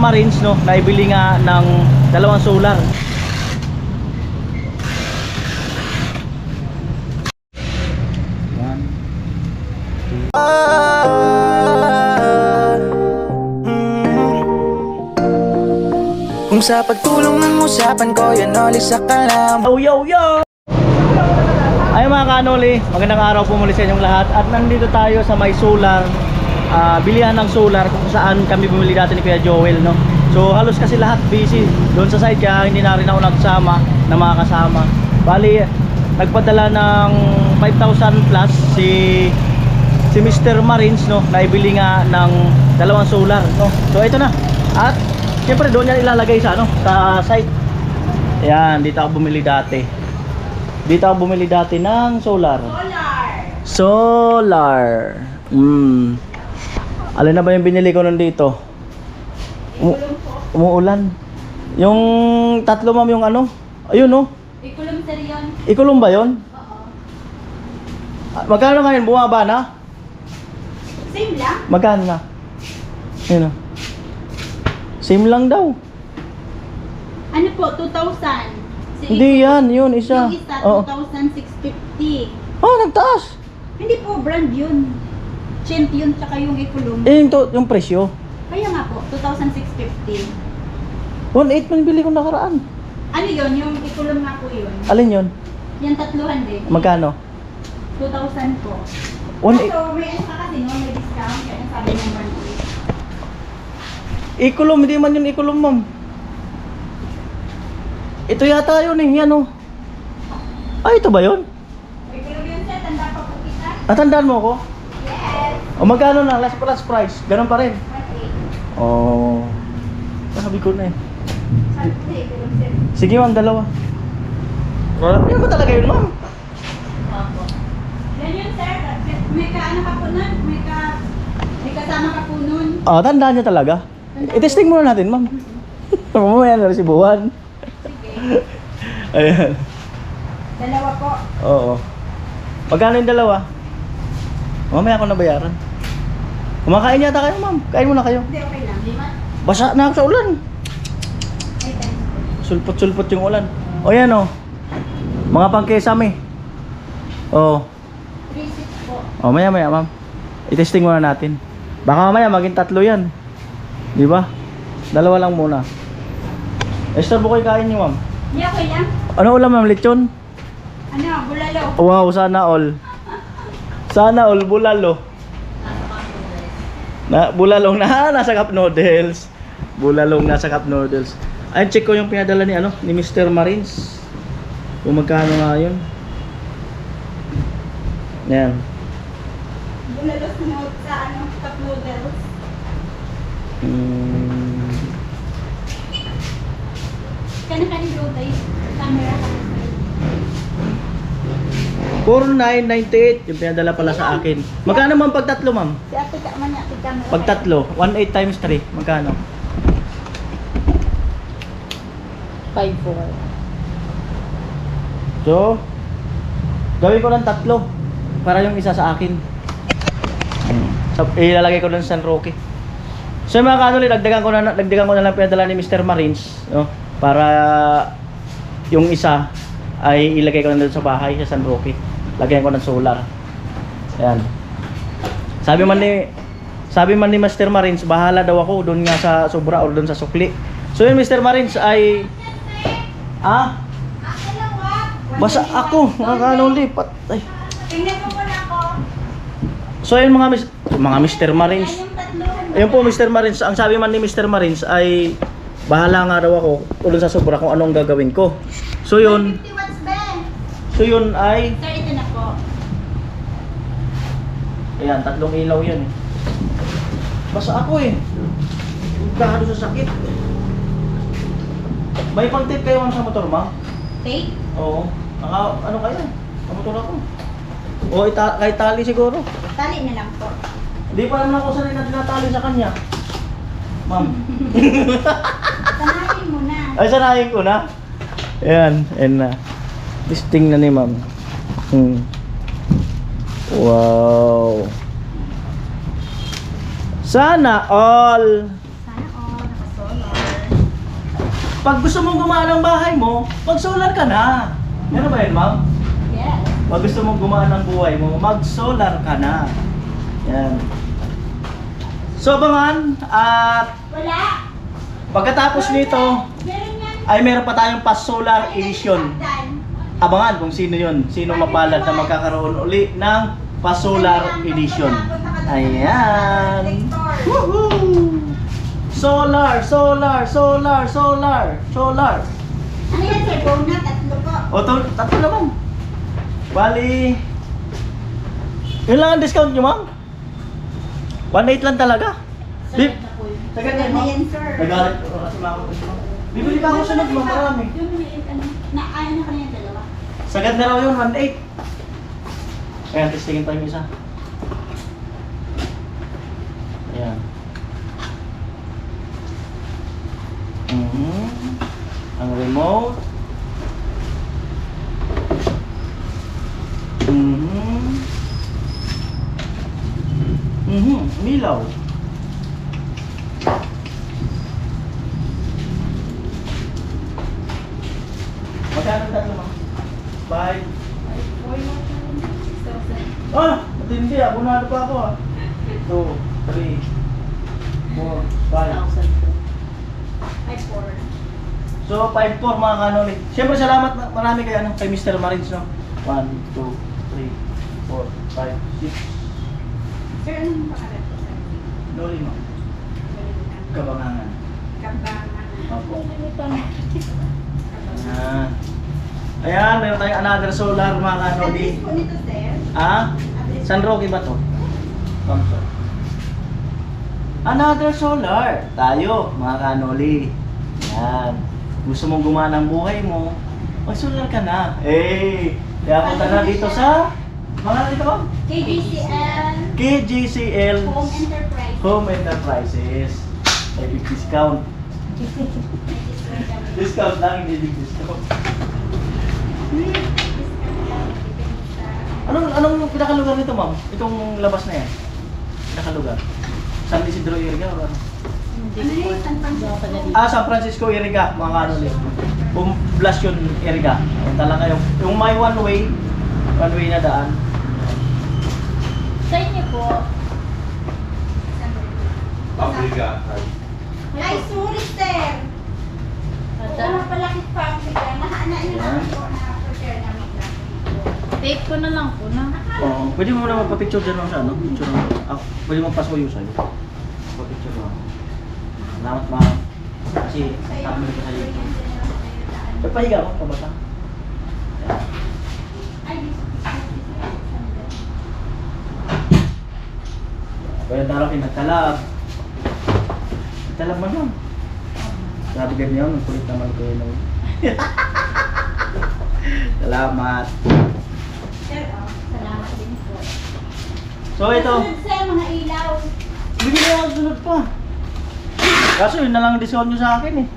Marines, no, naibili nga ng dalawang solar. Kung sa pagtulong ng usapan ko, yan ulit sa kalam. Yo! Ay mga kanoli, magandang araw po muli sa inyong lahat. At nandito tayo sa may solar, bilihan ng solar kung saan kami bumili dati ni Kuya Joel, no? So halos kasi lahat busy doon sa site, kaya hindi na rin ako nagsama na mga kasama. Bali, nagpadala ng 5,000 plus si Mr. Marines, no? Naibili nga ng dalawang solar, no? So ito na. At siyempre doon yan ilalagay sa sa site. Ayan, dito ako bumili dati. Dito ako bumili dati ng solar. Solar. Alin na ba yung binili ko nandito? Umuulan. Yung tatlo, ma'am, yung ano? Ayun, no? Ikulong sir yun. Ikulong ba yun? Oo. Magkano ngayon? Bumaba na? Same lang. Magkano na? Ayun, no? Same lang daw. Ano po, 2,000. Hindi yan, yun isa. Yung isa, Oo. 2,650. Nagtaas. Hindi po, brand yun. Chint yun, tsaka yung ikulong. Yung presyo. Kaya nga po, 2,650. 1.8 man bili ko nakaraan. Ano yun? Yung ikulong nga po yun. Alin yun? Yung tatluhan din. Magkano? 2,000 po. 1.8. So, may ano ka kasi no, may discount. Kaya sabi ng brand ko. Ikulong, hindi man yun ikulong, ma'am. Ito yata yun eh, yan oh. Ito ba yun? Ikulong yun sir, tanda pa po kita. Natandaan mo ako? Yes. O magkano na? Last price. Ganun pa rin. 1,800. Oh. Sabi ko na eh. Sabi ko na ikulong sir. Sige, ma'am, dalawa. Yan ba talaga yun, ma'am? Opo. Yan yun sir. May ano ka po nun? May kasama ka po nun. Tandaan niya talaga. I-testing muna natin, ma'am. Mamaya na rin si Buwan. Sige. Ayan. Dalawa po. Oo. Magkano yung dalawa? Mamaya ako nabayaran. Kumakain yata kayo, ma'am. Kain muna kayo. Hindi, okay lang. Lima? Basa na ako sa ulan. Ay, thanks. Sulpot-sulpot yung ulan. O yan o. Mga pangkesame. O. 3,600 po. O maya, ma'am. I-testing muna natin. Baka mamaya maging tatlo yan. Di ba? Dalawa lang muna. Esther, bukoy kain niyo, ma'am. Hindi, okay lang. Ano ulam, ma'am? Lechon? Ano, bulalo. Wow, sana all. Sana all, bulalo. Bulalong na nasa cup noodles. Bulalong nasa cup noodles. Ayun, check ko yung pinadala ni Mr. Marines. Kung magkano nga yun. Yan. Bulalo sa cup noodles. Kani-kani bro tayo. Camera ka. 4,998 yung pinadala pala sa akin. Magkano, ma'am, pag tatlo, ma'am? Si ate ka man ate camera. Pag tatlo, 1.8 times 3, magkano? 5,400. So, gawin ko ng tatlo para yung isa sa akin. So, ilalagay ko lang sa San Roque. So mga kanuli, dagdagan ko na lang pinadala ni Mr. Marines, no? Para yung isa ay ilagay ko na doon sa bahay sa San Roque. Lagyan ko ng solar. Ayan. Sabi man ni Mr. Marines, bahala daw ako doon nga sa sobra or doon sa sukli. So yun, Mr. Marines ay basa ako, mga kanuli, patay. Tingnan mo muna ako. So yun mga Mr. Marines. Yung tatluhan. Ayun po, Mr. Marines, ang sabi man ni Mr. Marines ay bahala nga daw ako doon sa sobra kung anong gagawin ko. So yun, 50 watts ba? so yun ay Sir, ito na po. ayan, tatlong ilaw yan eh. Basa ako eh. Gano sa sakit. May pang-tip kayo, ma'am, sa motor, ma'am? Tape? Oo. Ano kaya? Sa motor ako. O kahit tali siguro. Tali na lang po. Hindi pa naman ako sanay na tinatali sa kanya. Ma'am. Sanayin mo na. Ay, sanayin ko na. Ayan, ayan na. Testing na ni ma'am. Wow. Sana all. Sana all nakasolve. Pag gusto mong gumana ang bahay mo, mag-solar ka na. Ano ba yun, ma'am? Yes. Pag gusto mong gumana ang buhay mo, mag-solar ka na. Yan. So, abangan. At Wala. pagkatapos nito, Meron yan. ay meron pa tayong pa-solar edition. Abangan kung sino yun. Sino mapalad na magkakaroon uli ng pa-solar edition. Ayan. Woohoo! Solar, solar, solar, solar, solar. Ano yan, sir? Donut, tatlo po. O, tatlo naman. Bali, yun lang ang discount nyo, ma'am? 1.8 lang talaga. Bib, sagad Sagad yan, na ma'am. yan, sir. Nagalit ko kasi ma'am. Bibili pa ako sunod, ma'am, marami. Yung maliit, ano, ayaw na kanina dalawa. Sagad na raw yun, 1.8. Ayan, testingin tayo yung isa. Ayan. Ang remote. Milaw. Magkano tatlo, ma'am? 5. Ah! Matindi ah. Bunado pa ako ah. 2, 3, 4, 5. Ay, 4. So, 5-4 mga kanoli. Siyempre, salamat marami kay, kay Mr. Marins, no? 1, 2, 3, 4, 5, 6. Sir, anong pangalan po, sir? Noli, no? Kabangangan. Kambangan. Opo. Kabangan. Ayan. Ayan, meron tayong another solar mga kanoli. Address po nito, sir. Ah? San Roque ba to? Kamso. Another solar. Tayo, mga kanoli. Yan. Gusto mong gumana ang buhay mo, mag-solar ka na. Eh, kaya punta na dito sa mga dito ba? KGCL. KGCL Home Enterprise. Home Enterprises. May big discount. Discount lang, hindi big discount. Anong pinakalugar nito, ma'am? Itong labas na yan. Pinakalugar. San Isidro Iriga o ano? Ano yun? San Francisco? San Francisco Iriga, mga kanoli. Poblacion Iriga. Ayan talaga yung may one way na daan. Sa inyo po. Paprika. Ay, sorry, sir. Oo, palakit paprika. Nahanaan na lang po na prepare namin lang. Tape ko na lang po na. Oo. Pwede mo muna magpa-picture dyan lang sa ano? Picture mo. Pwede mo pasuyo sa'yo. Pa-picture mo. Salamat, ma'am. Kasi sabi ko sa'yo. Pagpahiga mo, pabasa. Pwede taro pinagtalab. Talab man yun. Sabi ganyan, ang kulit naman ko yun. Salamat. Sir, salamat din po. So ito, Sunod, sir, mga ilaw. bigyan niya ako sunod pa. Kaso yun na lang ang discount nyo sa akin eh.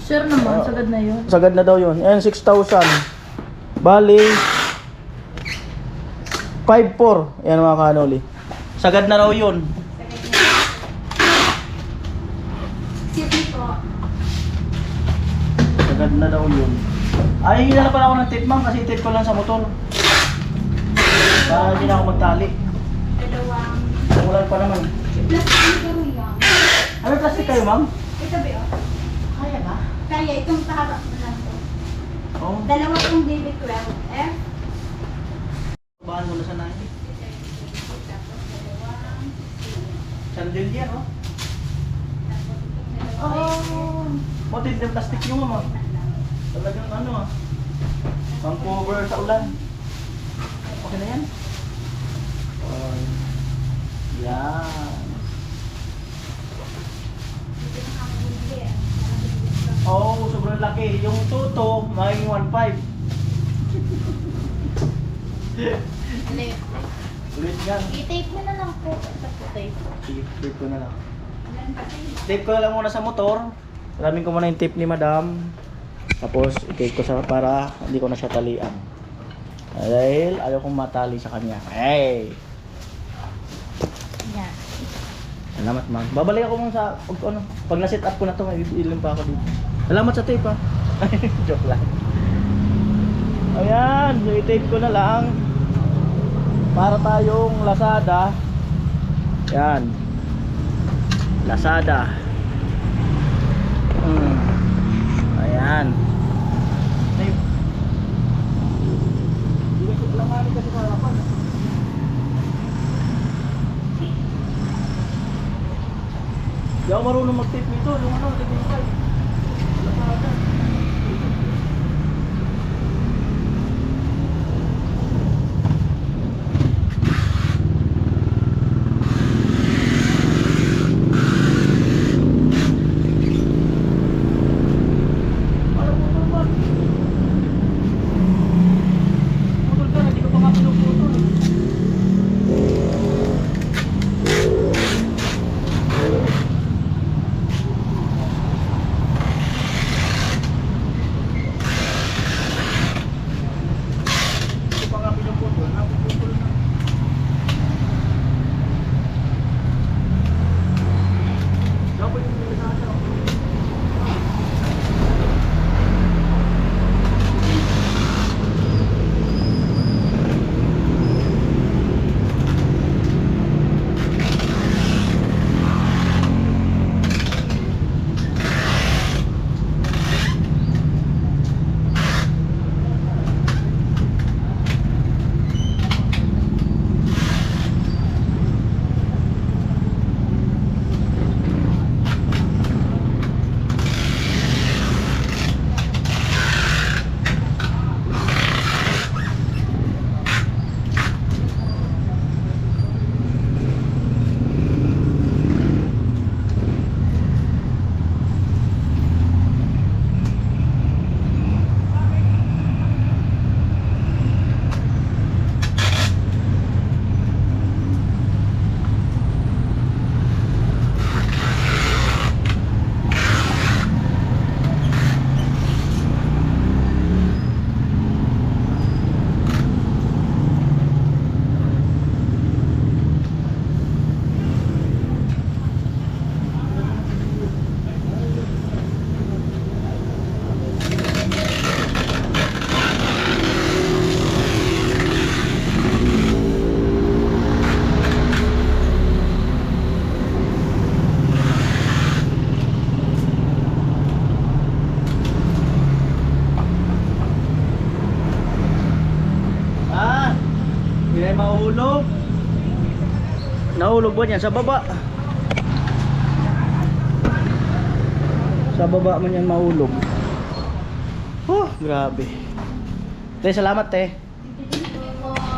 Sure naman, sagad na yun. Sagad na daw yun. Ayan, 6,000. Bali, 5,400. Ayan mga kanoli. Sagad na raw yun. Excuse me po. Sagad na daw yun. Ay, hinala pala ako ng tape, ma'am, kasi tape ko lang sa motor. Para hindi na ako magtali. Dalawang... Ulan pa naman. Plastic ano yan? Ano plastic kayo, ma'am? Ito ba yun? Kaya ba? Kaya itong pahaba ko lang po. Oo. Dalawa pong DB12. Bahan mo na sa nahin. Tapos dalawang... Chandelier, oh. Tapos itong dalawa. Oh. Matindi yung plastic nyo, ma'am. Talagang ano ah. Pang cover sa ulan. Okay na yan? Oh. Yan. Ito na ang bumili. Oo, sobrang laki. Yung tuto, magiging 1.5. Ulit. Ulit yan. I-tape mo na lang po. Sa po tape. Tape ko na lang. Ilan pa sa'yo? Tape ko na lang muna sa motor. Alamin ko muna yung tape ni madam. Tapos, i-tape ko sa para hindi ko na siya talian. Dahil ayaw kong matali sa kanya. Hey! Yan. Salamat, ma'am. Babalik ako muna sa pag na-set up ko na to, may bibilin pa ako dito. Salamat sa tape ha. Joke lang. Ayan, so i-tape ko na lang para tayong Lazada. Yan, Lazada. Ayan. Tape. Hindi ko alam kasi sa harapan. Di ako marunong mag-tape nito. Yung ano, tape. Lazada. Mahulog. Nahulog ba niyan sa baba? Sa baba man yan mahulog. Oh, grabe. Te, salamat te.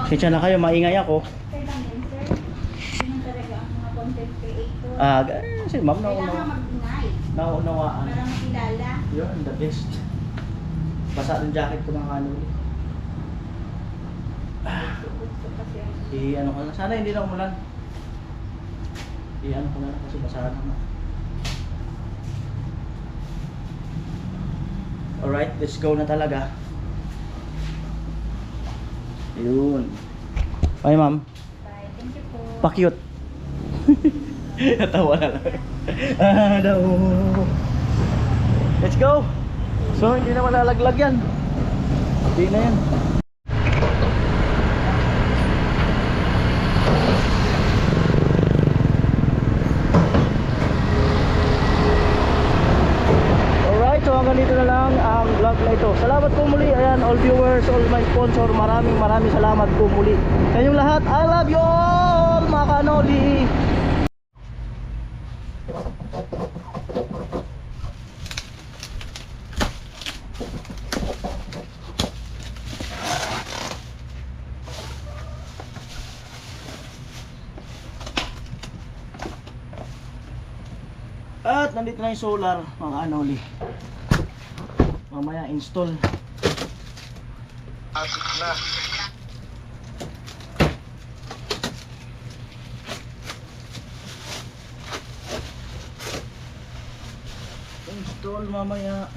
Sensya na kayo, maingay ako. Kailan din, sir? Yun talaga ang mga content creator. Si ma'am Kailangan mag-ingay naunawaan. para makilala. Yun, the best. Basa ng jacket ko mga ano. Gusto kasi ang Ano ko na. Sana hindi na umulan. Ano ko na lang kasi basahan na. Alright, let's go na talaga. Ayun. Bye ma'am. bye. Thank you po. Pa-cute. Natawa na lang. Daw. Let's go. So hindi na malalaglag yan. Hindi na yan. So hanggang dito na lang ang vlog na ito. Salamat po muli. Ayan, all viewers, all my sponsor, maraming salamat po muli sa inyong lahat. I love you all mga kanoli. At nandito na yung solar mga kanoli. Mamaya install. Asik na. Install mamaya.